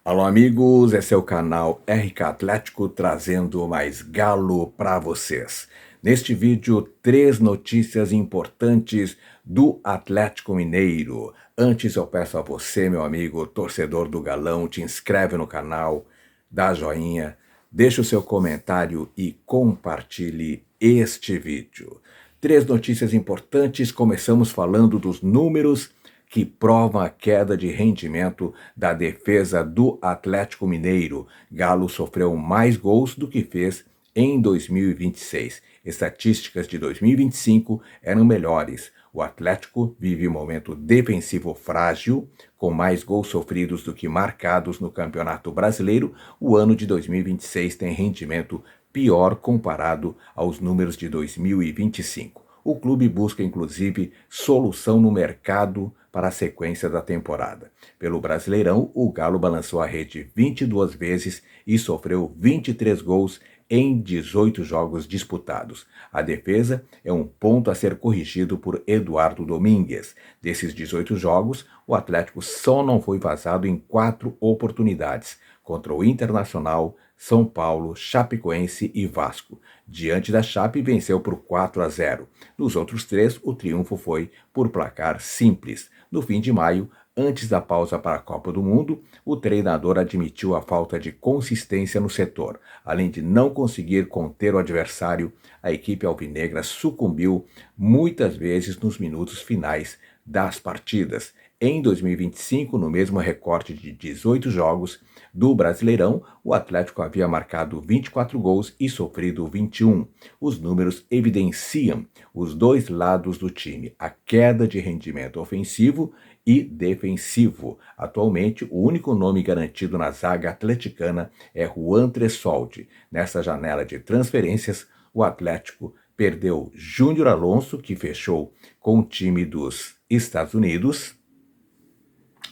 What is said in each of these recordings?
Alô amigos, esse é o canal RK Atlético trazendo mais Galo para vocês. Neste vídeo, 3 notícias importantes do Atlético Mineiro. Antes eu peço a você, meu amigo, torcedor do Galão, te inscreve no canal, dá joinha, deixa o seu comentário e compartilhe este vídeo. 3 notícias importantes, começamos falando dos números que provam a queda de rendimento da defesa do Atlético Mineiro. Galo sofreu mais gols do que fez em 2026. Estatísticas de 2025 eram melhores. O Atlético vive um momento defensivo frágil, com mais gols sofridos do que marcados no Campeonato Brasileiro. O ano de 2026 tem rendimento pior comparado aos números de 2025. O clube busca, inclusive, solução no mercado para a sequência da temporada. Pelo Brasileirão, o Galo balançou a rede 22 vezes e sofreu 23 gols em 18 jogos disputados. A defesa é um ponto a ser corrigido por Eduardo Domingues. Desses 18 jogos, o Atlético só não foi vazado em 4 oportunidades, contra o Internacional, São Paulo, Chapecoense e Vasco. Diante da Chape, venceu por 4-0. Nos outros 3, o triunfo foi por placar simples. No fim de maio, antes da pausa para a Copa do Mundo, o treinador admitiu a falta de consistência no setor. Além de não conseguir conter o adversário, a equipe alvinegra sucumbiu muitas vezes nos minutos finais das partidas. Em 2025, no mesmo recorte de 18 jogos do Brasileirão, o Atlético havia marcado 24 gols e sofrido 21. Os números evidenciam os dois lados do time, a queda de rendimento ofensivo e defensivo. Atualmente, o único nome garantido na zaga atleticana é Juan Tressoldi. Nessa janela de transferências, o Atlético perdeu Júnior Alonso, que fechou com o time dos Estados Unidos.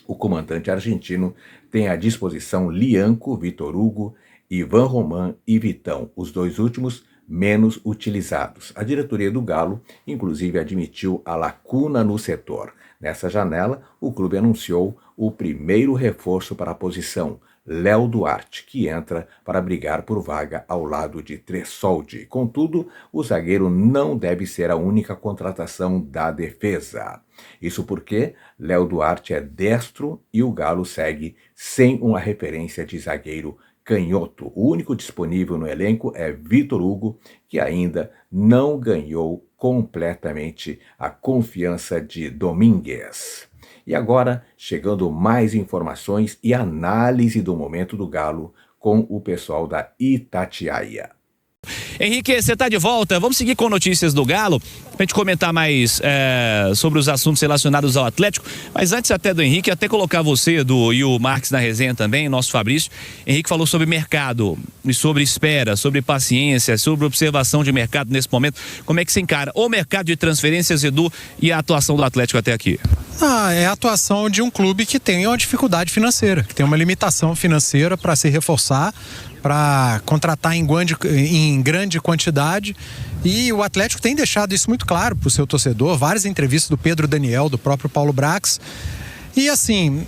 O comandante argentino tem à disposição Lianco, Vitor Hugo, Ivan Roman e Vitão, os dois últimos menos utilizados. A diretoria do Galo, inclusive, admitiu a lacuna no setor. Nessa janela, o clube anunciou o primeiro reforço para a posição, Léo Duarte, que entra para brigar por vaga ao lado de Tressoldi. Contudo, o zagueiro não deve ser a única contratação da defesa. Isso porque Léo Duarte é destro e o Galo segue sem uma referência de zagueiro canhoto. O único disponível no elenco é Vitor Hugo, que ainda não ganhou completamente a confiança de Domingues. E agora, chegando mais informações e análise do momento do Galo com o pessoal da Itatiaia. Henrique, você está de volta. Vamos seguir com notícias do Galo, para a gente comentar mais sobre os assuntos relacionados ao Atlético. Mas antes até do Henrique, até colocar você e o Marques na resenha também, nosso Fabrício. Henrique falou sobre mercado, e sobre espera, sobre paciência, sobre observação de mercado nesse momento. Como é que se encara o mercado de transferências, Edu, e a atuação do Atlético até aqui? É a atuação de um clube que tem uma dificuldade financeira, que tem uma limitação financeira para se reforçar, para contratar em grande quantidade, e o Atlético tem deixado isso muito claro para o seu torcedor, várias entrevistas do Pedro Daniel, do próprio Paulo Brax. E assim,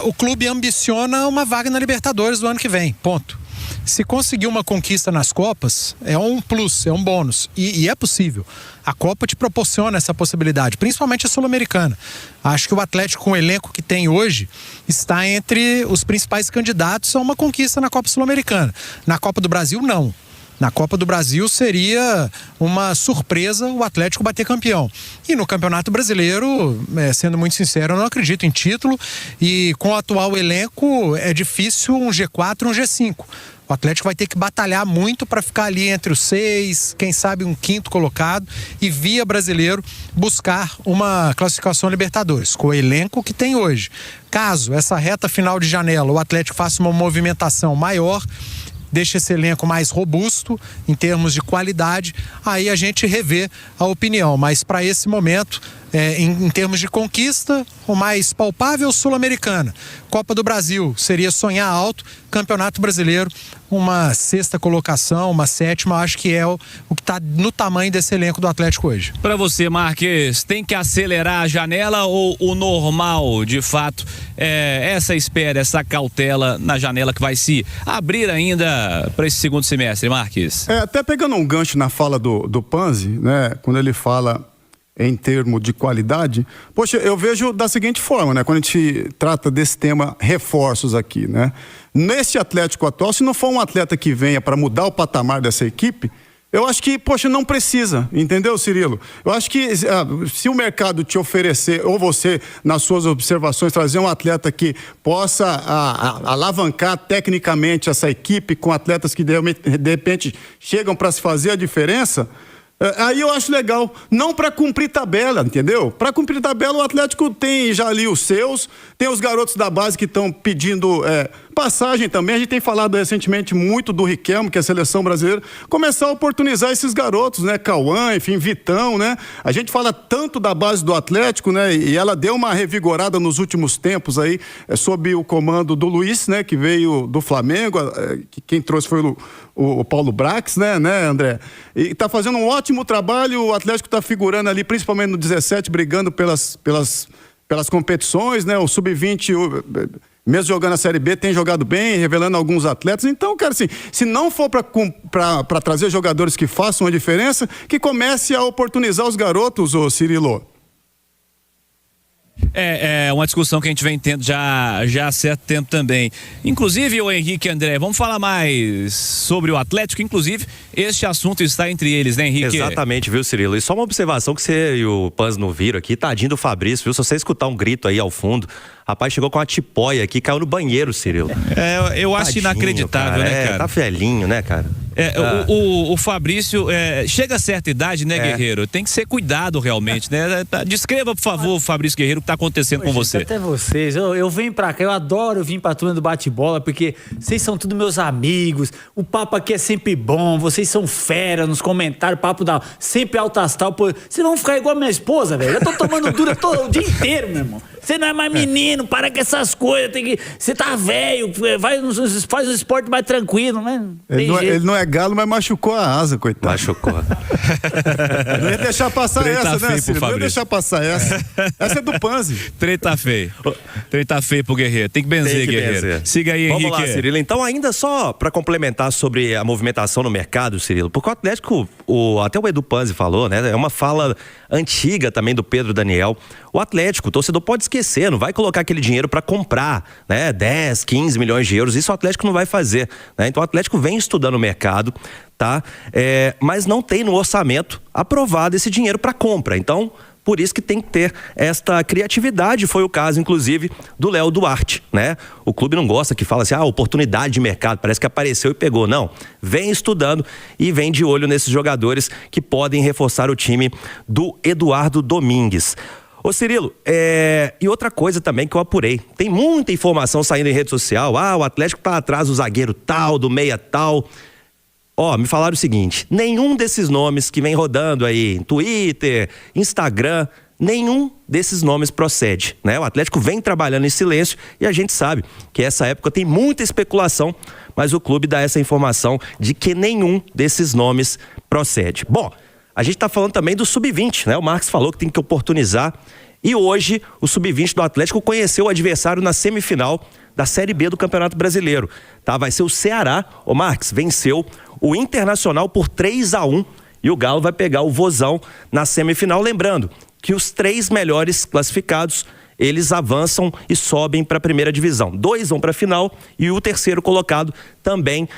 o clube ambiciona uma vaga na Libertadores do ano que vem, ponto. Se conseguir uma conquista nas Copas, é um plus, é um bônus. E é possível. A Copa te proporciona essa possibilidade, principalmente a Sul-Americana. Acho que o Atlético, com o elenco que tem hoje, está entre os principais candidatos a uma conquista na Copa Sul-Americana. Na Copa do Brasil, não. Na Copa do Brasil seria uma surpresa o Atlético bater campeão. E no Campeonato Brasileiro, sendo muito sincero, eu não acredito em título. E com o atual elenco, é difícil um G4, um G5. O Atlético vai ter que batalhar muito para ficar ali entre os 6, quem sabe um 5º colocado, e via Brasileiro buscar uma classificação Libertadores, com o elenco que tem hoje. Caso essa reta final de janela o Atlético faça uma movimentação maior, deixa esse elenco mais robusto em termos de qualidade, aí a gente revê a opinião. Mas para esse momento, em termos de conquista, o mais palpável, Sul-Americana. Copa do Brasil seria sonhar alto, Campeonato Brasileiro, uma 6ª colocação, uma 7ª, acho que é o que está no tamanho desse elenco do Atlético hoje. Para você, Marques, tem que acelerar a janela ou o normal, de fato, essa espera, essa cautela na janela que vai se abrir ainda para esse segundo semestre, Marques? Até pegando um gancho na fala do Panzi, né, quando ele fala em termos de qualidade, poxa, eu vejo da seguinte forma, né, quando a gente trata desse tema reforços aqui, né, nesse Atlético atual, se não for um atleta que venha para mudar o patamar dessa equipe, eu acho que, poxa, não precisa, entendeu, Cirilo? Eu acho que se o mercado te oferecer, ou você, nas suas observações, trazer um atleta que possa alavancar tecnicamente essa equipe com atletas que de repente chegam para se fazer a diferença, aí eu acho legal, não para cumprir tabela, entendeu? Para cumprir tabela o Atlético tem já ali os seus, tem os garotos da base que estão pedindo passagem também. A gente tem falado recentemente muito do Riquelme, que é a seleção brasileira, começar a oportunizar esses garotos, né? Cauã, enfim, Vitão, né? A gente fala tanto da base do Atlético, né? E ela deu uma revigorada nos últimos tempos aí, sob o comando do Luiz, né? Que veio do Flamengo, quem trouxe foi o Paulo Brax, né, André? E está fazendo um ótimo trabalho, o Atlético está figurando ali, principalmente no 17, brigando pelas competições, né? O Sub-20, mesmo jogando a Série B, tem jogado bem, revelando alguns atletas. Então, cara, assim, se não for para trazer jogadores que façam a diferença, que comece a oportunizar os garotos, ô Cirilo. É uma discussão que a gente vem tendo já há certo tempo também. Inclusive, o Henrique e André, vamos falar mais sobre o Atlético. Inclusive, este assunto está entre eles, né, Henrique? Exatamente, viu, Cirilo? E só uma observação que você e o Panz não viram aqui, tadinho do Fabrício, viu? Se você escutar um grito aí ao fundo, rapaz chegou com uma tipóia aqui, caiu no banheiro, Cirilo. Eu acho inacreditável, cara, né, cara? Tá velhinho, né, cara? O Fabrício chega a certa idade, né, Guerreiro? Tem que ser cuidado realmente, né? Descreva, por favor, Fabrício Guerreiro, o que tá acontecendo com você. Até vocês, eu venho pra cá, eu adoro vir pra turma do bate-bola, porque vocês são todos meus amigos, o papo aqui é sempre bom, vocês são fera nos comentários, papo sempre alto astral, pô, vocês vão ficar igual a minha esposa, velho, eu tô tomando dura o dia inteiro, meu irmão. Você não é mais menino, para com essas coisas, você tá velho, faz um esporte mais tranquilo, né? Ele não é galo, mas machucou a asa, coitado. Machucou. Não ia deixar passar essa, né, Ciro? Não ia Fabrício. deixar passar essa. Essa é do Panzi. Trem tá feio. Trem tá feio pro Guerreiro. Tem que benzer, Guerreiro. Siga aí, Henrique. Vamos lá, Cirilo. Então, ainda só para complementar sobre a movimentação no mercado, Cirilo, porque o Atlético, até o Edu Panzi falou, né? É uma fala antiga também do Pedro Daniel. O Atlético, o torcedor pode esquecer, não vai colocar aquele dinheiro para comprar, né? 10, 15 milhões de euros. Isso o Atlético não vai fazer, né? Então o Atlético vem estudando o mercado, tá? Mas não tem no orçamento aprovado esse dinheiro para compra. Então, por isso que tem que ter esta criatividade. Foi o caso, inclusive, do Léo Duarte, né? O clube não gosta que fala assim, oportunidade de mercado, parece que apareceu e pegou. Não, vem estudando e vem de olho nesses jogadores que podem reforçar o time do Eduardo Domingues. Ô Cirilo, e outra coisa também que eu apurei, tem muita informação saindo em rede social, o Atlético tá atrás do zagueiro tal, do meia tal. Me falaram o seguinte, nenhum desses nomes que vem rodando aí em Twitter, Instagram, nenhum desses nomes procede, né? O Atlético vem trabalhando em silêncio e a gente sabe que essa época tem muita especulação, mas o clube dá essa informação de que nenhum desses nomes procede. Bom, a gente está falando também do Sub-20, né? O Marcos falou que tem que oportunizar. E hoje, o Sub-20 do Atlético conheceu o adversário na semifinal da Série B do Campeonato Brasileiro. Tá? Vai ser o Ceará. O Marcos venceu o Internacional por 3-1 e o Galo vai pegar o Vozão na semifinal. Lembrando que os 3 melhores classificados, eles avançam e sobem para a primeira divisão. 2 vão para a final e o terceiro colocado também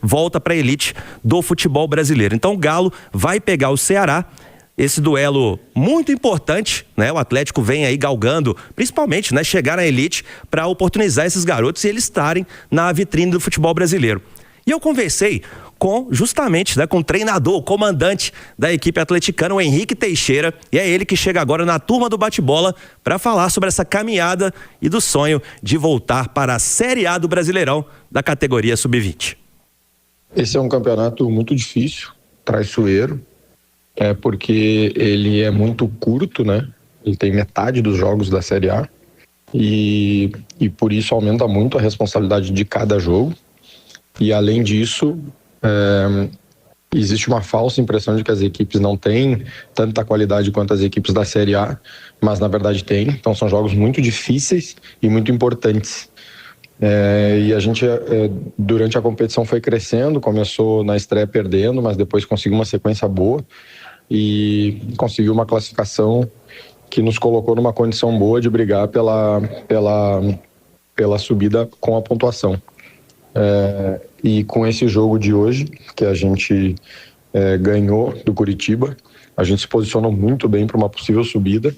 volta para a elite do futebol brasileiro. Então o Galo vai pegar o Ceará. Esse duelo muito importante, né? O Atlético vem aí galgando, principalmente, né? Chegar na elite para oportunizar esses garotos e eles estarem na vitrine do futebol brasileiro. E eu conversei justamente com o treinador, o comandante da equipe atleticana, o Henrique Teixeira, e é ele que chega agora na turma do bate-bola para falar sobre essa caminhada e do sonho de voltar para a Série A do Brasileirão da categoria Sub-20. Esse é um campeonato muito difícil, traiçoeiro, é porque ele é muito curto, né? Ele tem metade dos jogos da Série A e por isso aumenta muito a responsabilidade de cada jogo. E além disso, existe uma falsa impressão de que as equipes não têm tanta qualidade quanto as equipes da Série A, mas na verdade tem. Então são jogos muito difíceis e muito importantes. E a gente, durante a competição, foi crescendo, começou na estreia perdendo, mas depois conseguiu uma sequência boa e conseguiu uma classificação que nos colocou numa condição boa de brigar pela subida com a pontuação. E com esse jogo de hoje, que a gente ganhou do Curitiba, a gente se posicionou muito bem para uma possível subida.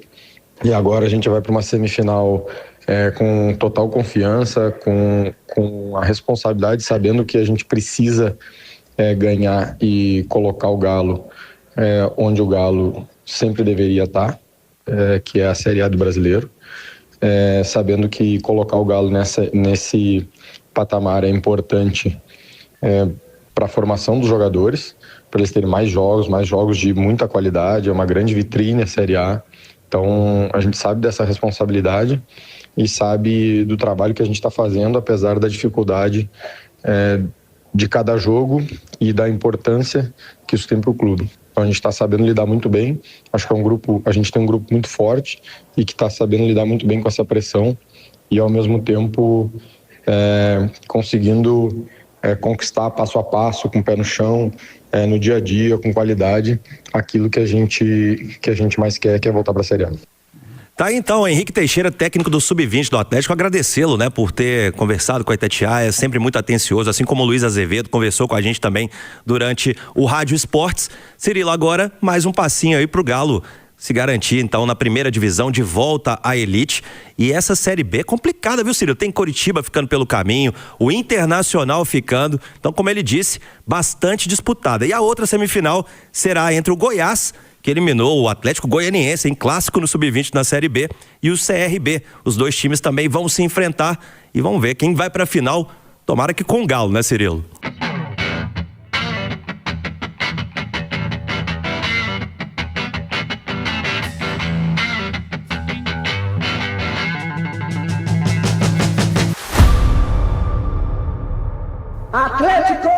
E agora a gente vai para uma semifinal com total confiança, com a responsabilidade, sabendo que a gente precisa ganhar e colocar o Galo onde o Galo sempre deveria estar, que é a Série A do Brasileiro. Sabendo que colocar o Galo nesse patamar é importante para a formação dos jogadores, para eles terem mais jogos de muita qualidade, é uma grande vitrine a Série A. Então a gente sabe dessa responsabilidade e sabe do trabalho que a gente está fazendo, apesar da dificuldade de cada jogo e da importância que isso tem para o clube. Então a gente está sabendo lidar muito bem. Acho que a gente tem um grupo muito forte e que está sabendo lidar muito bem com essa pressão e ao mesmo tempo conseguindo conquistar passo a passo, com o pé no chão, no dia a dia, com qualidade, aquilo que a gente mais quer, que é voltar para a Série A. Tá aí então, Henrique Teixeira, técnico do Sub-20 do Atlético, agradecê-lo, né, por ter conversado com a Itatiaia, sempre muito atencioso, assim como o Luiz Azevedo conversou com a gente também durante o Rádio Esportes. Cirilo, agora mais um passinho aí pro Galo se garantir então na primeira divisão, de volta à elite. E essa Série B é complicada, viu, Cirilo? Tem Coritiba ficando pelo caminho, o Internacional ficando, então, como ele disse, bastante disputada. E a outra semifinal será entre o Goiás, que eliminou o Atlético Goianiense em clássico no Sub-20 na Série B, e o CRB. Os dois times também vão se enfrentar e vamos ver quem vai para a final. Tomara que com o Galo, né, Cirilo? Atlético